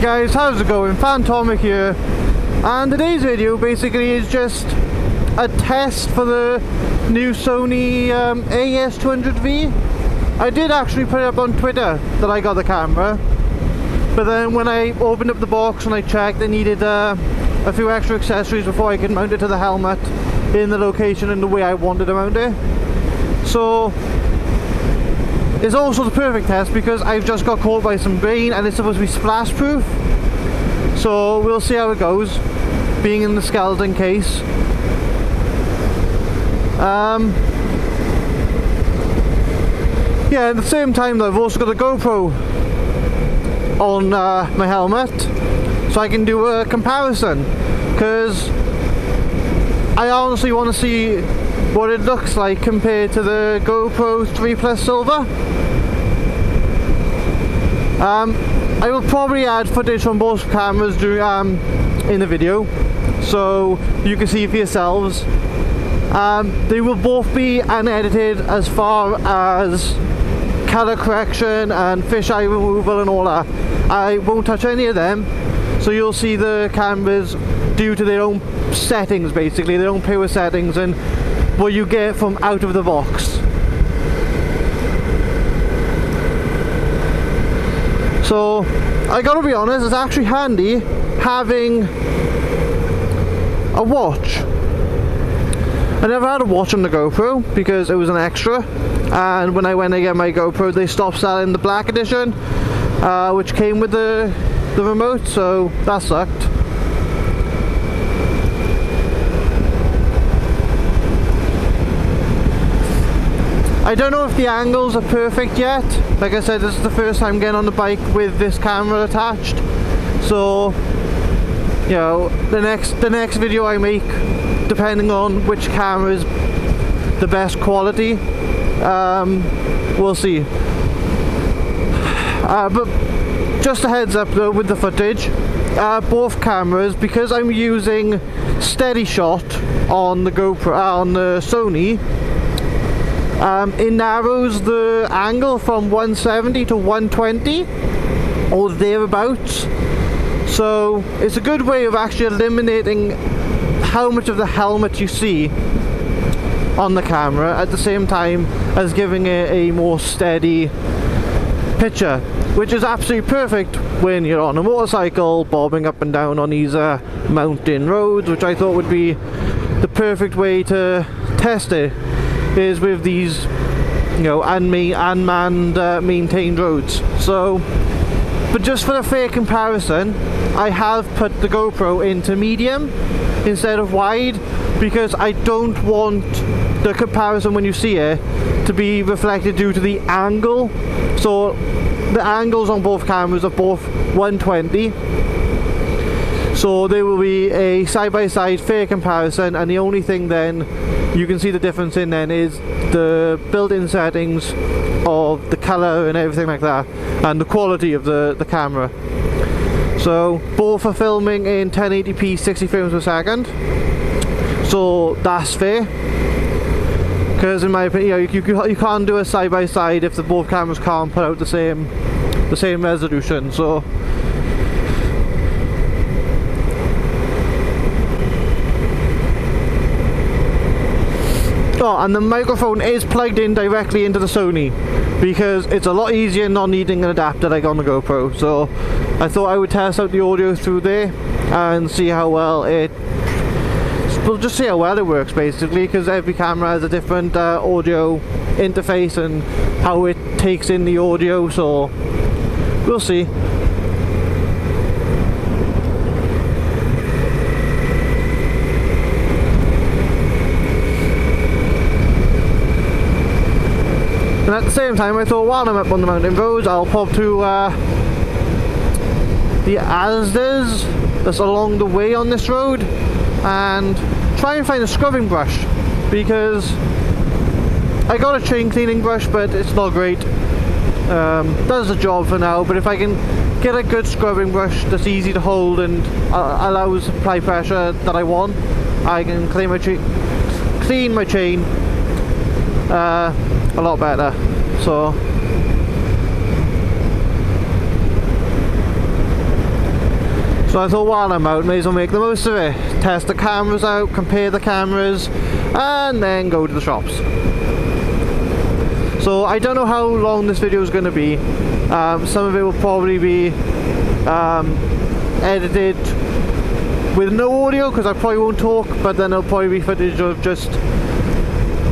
Alright guys, how's it going? Fantomic here, and today's video basically is just a test for the new Sony AS200V. I did actually put it up on Twitter that I got the camera, but then when I opened up the box and I checked, I needed a few extra accessories before I could mount it to the helmet in the location and the way I wanted to mount it. So it's also the perfect test because I've just got caught by some rain and it's supposed to be splash proof. So we'll see how it goes, being in the skeleton case. Yeah, at the same time though, I've also got a GoPro on my helmet, so I can do a comparison, because I honestly want to see what it looks like compared to the GoPro 3 Plus Silver. I will probably add footage from both cameras during, in the video, so you can see for yourselves. They will both be unedited as far as color correction and fisheye removal and all that. I won't touch any of them, so you'll see the cameras due to their own settings, basically their own pure settings and what you get from out of the box. So I gotta be honest, it's actually handy having a watch. I never had a watch on the GoPro because it was an extra, and when I went to get my GoPro they stopped selling the black edition, which came with the remote, so that sucked. I don't know if the angles are perfect yet. Like I said, this is the first time getting on the bike with this camera attached, so you know, the next video I make, depending on which camera is the best quality, we'll see. But just a heads up though with the footage, both cameras, because I'm using steady shot on the GoPro, on the Sony, it narrows the angle from 170 to 120 or thereabouts, so it's a good way of actually eliminating how much of the helmet you see on the camera, at the same time as giving it a more steady picture, which is absolutely perfect when you're on a motorcycle bobbing up and down on these mountain roads, which I thought would be the perfect way to test it, is with these, you know, unmanned maintained roads. So, but just for a fair comparison, I have put the GoPro into medium instead of wide, because I don't want the comparison when you see it to be reflected due to the angle. So the angles on both cameras are both 120, so there will be a side-by-side fair comparison, and the only thing then you can see the difference in then is the built-in settings of the color and everything like that, and the quality of the camera. So both are filming in 1080p 60 frames per second, so that's fair, because in my opinion, you can't do a side-by-side if the both cameras can't put out the same resolution. So oh, and the microphone is plugged in directly into the Sony, because it's a lot easier not needing an adapter like on the GoPro. So I thought I would test out the audio through there and see how well it works, basically, because every camera has a different audio interface and how it takes in the audio, so we'll see. And at the same time, I thought while I'm up on the mountain roads, I'll pop to the Asda's that's along the way on this road and try and find a scrubbing brush, because I got a chain cleaning brush but it's not great. Does the job for now, but if I can get a good scrubbing brush that's easy to hold and allows apply pressure that I want, I can clean my chain a lot better. So So I thought while I'm out, may as well make the most of it. Test the cameras out, compare the cameras, and then go to the shops. So I don't know how long this video is going to be. Some of it will probably be edited with no audio, because I probably won't talk, but then there'll probably be footage of just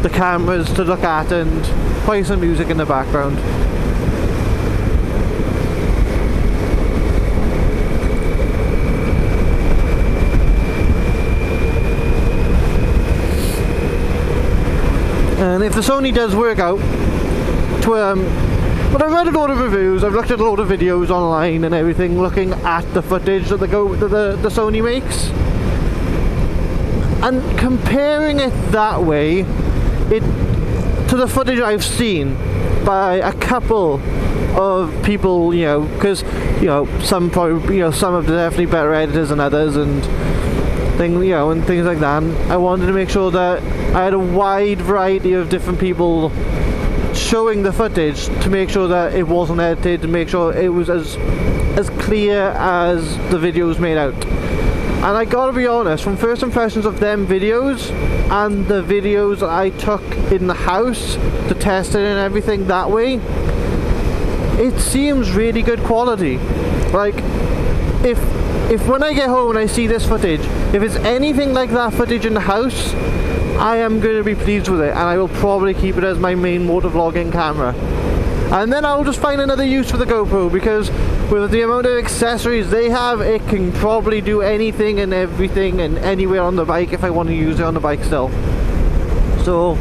the cameras to look at and play some music in the background. And if the Sony does work out to but I've read a lot of reviews, I've looked at a lot of videos online and everything, looking at the footage that the Sony makes, and comparing it that way to the footage I've seen by a couple of people, you know, because some probably, some of them are definitely better editors than others, and and things like that. And I wanted to make sure that I had a wide variety of different people showing the footage to make sure that it wasn't edited, to make sure it was as clear as the videos made out. And I gotta be honest, from first impressions of them videos and the videos that I took in the house to test it and everything that way, it seems really good quality. Like, if when I get home and I see this footage, if it's anything like that footage in the house, I am going to be pleased with it, and I will probably keep it as my main motovlogging camera. And then I'll just find another use for the GoPro, because with the amount of accessories they have, it can probably do anything and everything and anywhere on the bike if I want to use it on the bike still. So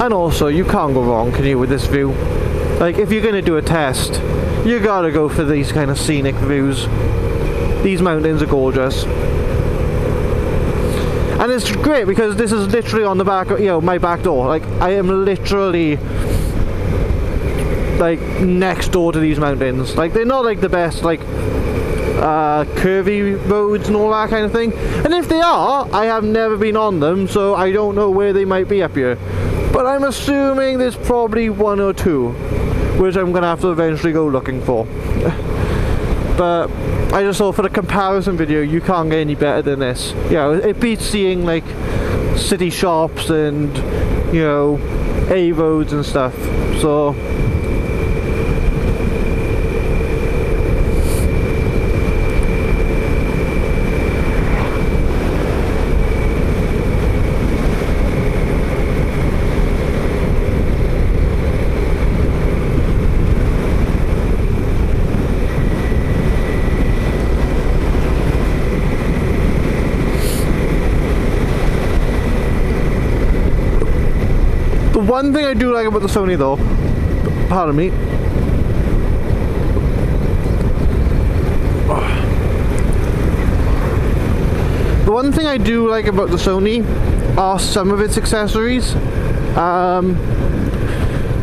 and also, you can't go wrong, can you, with this view? Like, if you're going to do a test, you gotta go for these kind of scenic views. These mountains are gorgeous. And it's great because this is literally on the back, my back door. Like, I am literally, like, next door to these mountains. Like, they're not, like, the best, like, curvy roads and all that kind of thing. And if they are, I have never been on them, so I don't know where they might be up here. But I'm assuming there's probably one or two, which I'm going to have to eventually go looking for. But I just thought for the comparison video, you can't get any better than this. It beats seeing like city shops and, A roads and stuff. So one thing I do like about the Sony though, pardon me, the one thing I do like about the Sony are some of its accessories.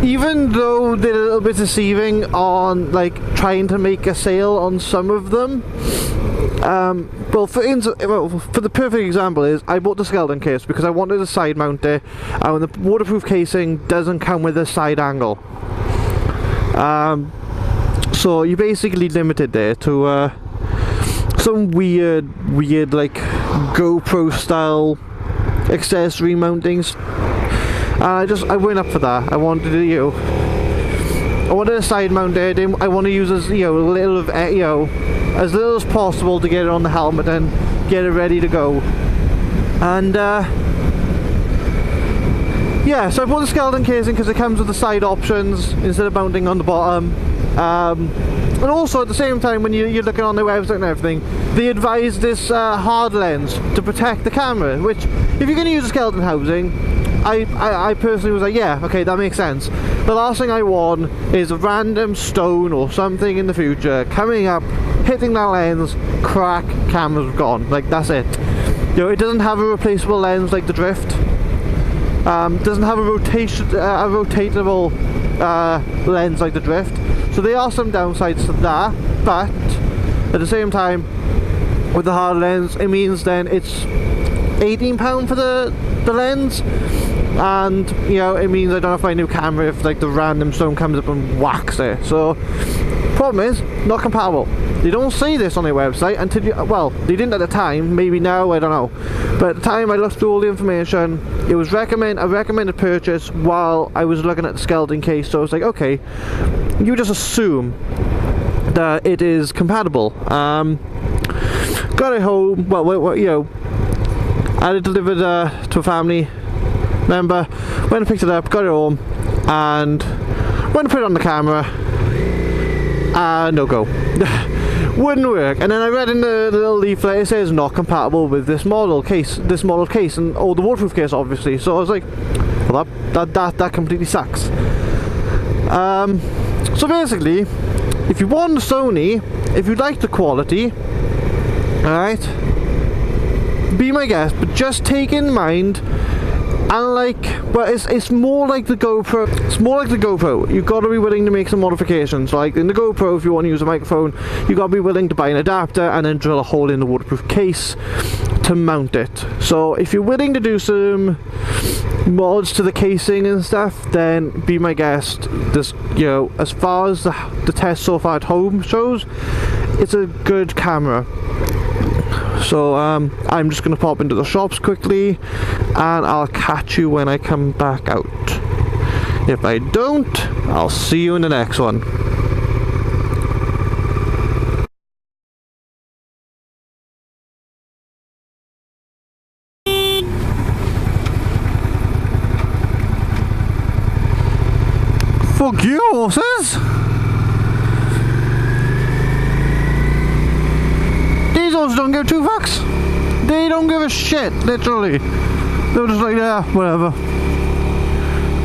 Even though they're a little bit deceiving on like trying to make a sale on some of them. Well, for the perfect example is I bought the skeleton case because I wanted a side mount it, and the waterproof casing doesn't come with a side angle. So you're basically limited there to some weird like GoPro style accessory mountings. I went up for that. I wanted to, I wanted a side mount it. I want to use as little of as little as possible to get it on the helmet and get it ready to go. And yeah, so I bought the skeleton casing because it comes with the side options instead of mounting on the bottom. And also at the same time, when you're looking on their website and everything, they advise this hard lens to protect the camera, which if you're going to use a skeleton housing, I personally was like, yeah, okay, that makes sense. The last thing I want is a random stone or something in the future coming up, hitting that lens, crack, camera's gone. Like, that's it. It doesn't have a replaceable lens like the Drift. Doesn't have a rotatable lens like the Drift. So So there are some downsides to that, but at the same time, with the hard lens, it means then it's £18 for the lens, and you know, it means I don't have to buy a new camera if like the random stone comes up and whacks it. So problem is, not compatible. They don't say this on their website until you, well, they didn't at the time, maybe now, I don't know, but at the time I looked through all the information. It was a recommended purchase while I was looking at the skeleton case, so I was like, okay, you just assume that it is compatible. Got it home, well, you know, I had it delivered to a family member, went and picked it up, got it home, and went to put it on the camera, no go. Wouldn't work. And then I read in the little leaflet, it says not compatible with this model case, and the waterproof case, obviously. So I was like, well, that completely sucks. So basically, if you want the Sony, if you like the quality, alright, be my guest, but just take in mind, and like, well, it's more like the GoPro. It's more like the GoPro. You've got to be willing to make some modifications. Like in the GoPro, if you want to use a microphone, you've got to be willing to buy an adapter and then drill a hole in the waterproof case to mount it. So if you're willing to do some mods to the casing and stuff, then be my guest. This, you know, as far as the test so far at home shows, it's a good camera. So I'm just going to pop into the shops quickly, and I'll catch you when I come back out. If I don't, I'll see you in the next one. Fuck you, horses! These horses don't give two fucks. They don't give a shit, literally. They're just like, yeah, whatever.